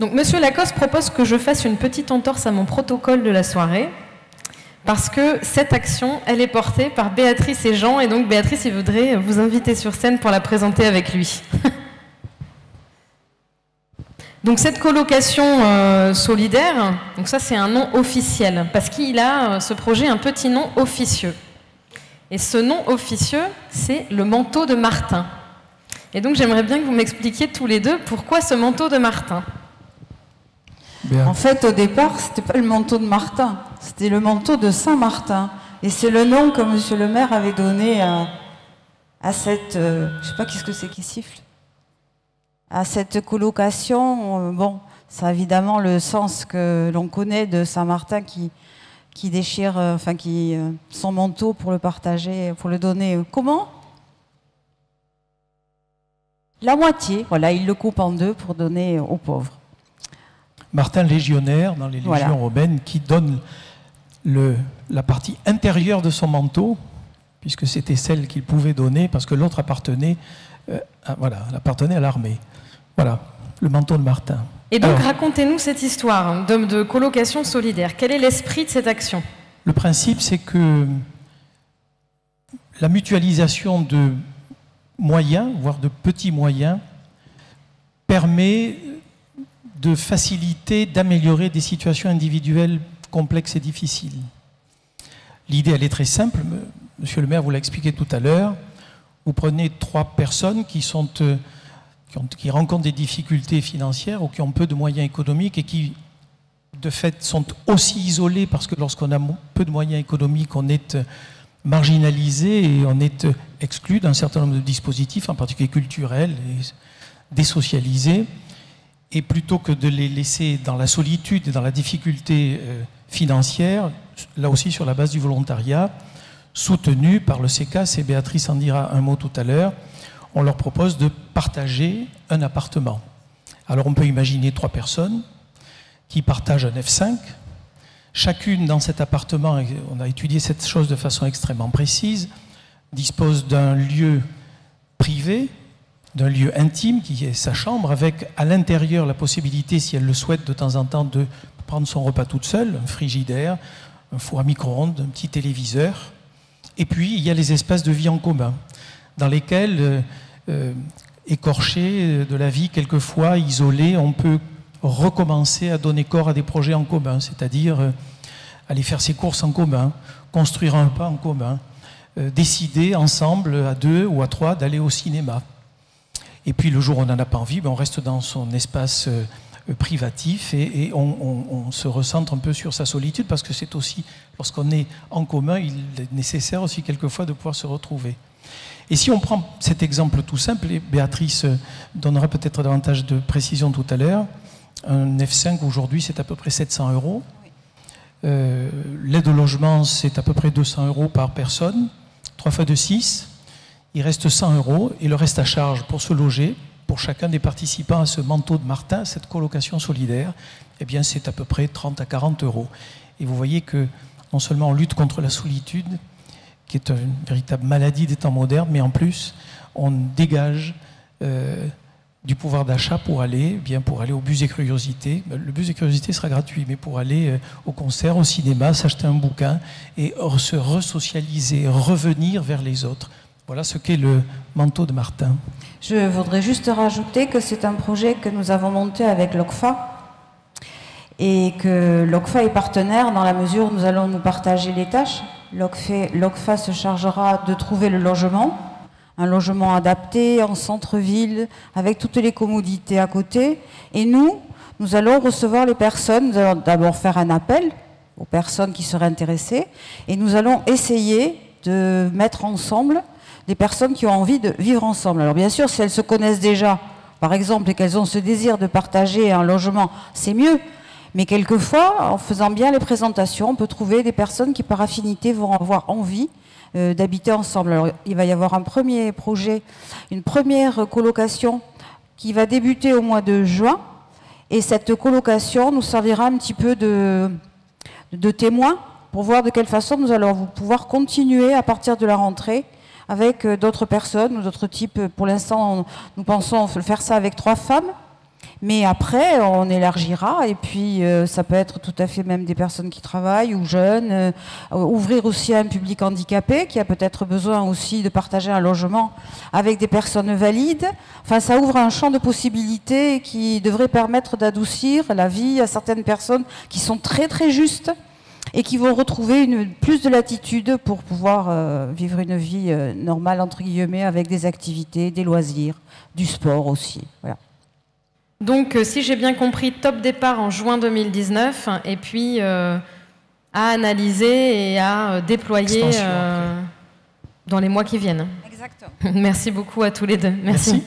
Donc, Monsieur Lacoste propose que je fasse une petite entorse à mon protocole de la soirée, parce que cette action, elle est portée par Béatrice et Jean, et donc Béatrice, il voudrait vous inviter sur scène pour la présenter avec lui. Donc cette colocation solidaire, donc ça c'est un nom officiel, parce qu'il a ce projet un petit nom officieux. Et ce nom officieux, c'est le manteau de Martin. Et donc j'aimerais bien que vous m'expliquiez tous les deux pourquoi ce manteau de Martin. Bien. En fait, au départ, c'était pas le manteau de Martin, c'était le manteau de Saint-Martin. Et c'est le nom que Monsieur le maire avait donné à cette... je sais pas qu'est-ce que c'est qui siffle. À cette colocation, bon, ça a évidemment le sens que l'on connaît de Saint-Martin qui déchire, son manteau pour le partager, pour le donner. Comment? La moitié, voilà, il le coupe en deux pour donner aux pauvres. Martin légionnaire dans les légions romaines qui donne la partie intérieure de son manteau, puisque c'était celle qu'il pouvait donner, parce que l'autre appartenait, appartenait à l'armée. Voilà, le manteau de Martin. Et donc, racontez-nous cette histoire de colocation solidaire. Quel est l'esprit de cette action? Le principe, c'est que la mutualisation de moyens, voire de petits moyens, permet de faciliter, d'améliorer des situations individuelles complexes et difficiles. L'idée, elle est très simple. Monsieur le maire vous l'a expliqué tout à l'heure. Vous prenez 3 personnes qui rencontrent des difficultés financières ou qui ont peu de moyens économiques et qui, de fait, sont aussi isolés parce que lorsqu'on a peu de moyens économiques, on est marginalisé et on est exclu d'un certain nombre de dispositifs, en particulier culturels, et désocialisés. Et plutôt que de les laisser dans la solitude et dans la difficulté financière, là aussi sur la base du volontariat, soutenu par le CECAS, et Béatrice en dira un mot tout à l'heure, on leur propose de partager un appartement. Alors on peut imaginer 3 personnes qui partagent un F5. Chacune dans cet appartement, on a étudié cette chose de façon extrêmement précise, dispose d'un lieu privé, d'un lieu intime qui est sa chambre, avec à l'intérieur la possibilité, si elle le souhaite, de temps en temps de prendre son repas toute seule, un frigidaire, un four à micro-ondes, un petit téléviseur. Et puis il y a les espaces de vie en commun, dans lesquels, écorchés de la vie, quelquefois isolés, on peut recommencer à donner corps à des projets en commun, c'est-à-dire aller faire ses courses en commun, construire un repas en commun, décider ensemble, à 2 ou à 3, d'aller au cinéma. Et puis le jour où on n'en a pas envie, on reste dans son espace privatif et on se recentre un peu sur sa solitude, parce que c'est aussi, lorsqu'on est en commun, il est nécessaire aussi quelquefois de pouvoir se retrouver. Et si on prend cet exemple tout simple, et Béatrice donnera peut-être davantage de précision tout à l'heure, un F5 aujourd'hui c'est à peu près 700 €. L'aide au logement c'est à peu près 200 € par personne, 3 fois de 6. Il reste 100 € et le reste à charge pour se loger, pour chacun des participants à ce manteau de Martin, cette colocation solidaire, eh bien c'est à peu près 30 à 40 €. Et vous voyez que non seulement on lutte contre la solitude, qui est une véritable maladie des temps modernes, mais en plus on dégage du pouvoir d'achat pour aller au bus et curiosité. Le bus et curiosité sera gratuit, mais pour aller au concert, au cinéma, s'acheter un bouquin et se resocialiser, revenir vers les autres. Voilà ce qu'est le manteau de Martin. Je voudrais juste rajouter que c'est un projet que nous avons monté avec l'OCFA et que l'OCFA est partenaire dans la mesure où nous allons nous partager les tâches. L'OCFA se chargera de trouver le logement, un logement adapté en centre-ville avec toutes les commodités à côté. Et nous allons recevoir les personnes, nous allons d'abord faire un appel aux personnes qui seraient intéressées et nous allons essayer de mettre ensemble des personnes qui ont envie de vivre ensemble. Alors bien sûr, si elles se connaissent déjà, par exemple, et qu'elles ont ce désir de partager un logement, c'est mieux. Mais quelquefois, en faisant bien les présentations, on peut trouver des personnes qui, par affinité, vont avoir envie d'habiter ensemble. Alors, il va y avoir un premier projet, une première colocation qui va débuter au mois de juin. Et cette colocation nous servira un petit peu de témoin pour voir de quelle façon nous allons pouvoir continuer à partir de la rentrée avec d'autres personnes ou d'autres types. Pour l'instant, nous pensons faire ça avec 3 femmes. Mais après, on élargira, et puis ça peut être tout à fait même des personnes qui travaillent ou jeunes, ouvrir aussi à un public handicapé qui a peut-être besoin aussi de partager un logement avec des personnes valides. Enfin, ça ouvre un champ de possibilités qui devrait permettre d'adoucir la vie à certaines personnes qui sont très très justes et qui vont retrouver plus de latitude pour pouvoir vivre une vie normale, entre guillemets, avec des activités, des loisirs, du sport aussi. Voilà. Donc, si j'ai bien compris, top départ en juin 2019, et puis à analyser et à déployer dans les mois qui viennent. Exactement. Merci beaucoup à tous les deux. Merci.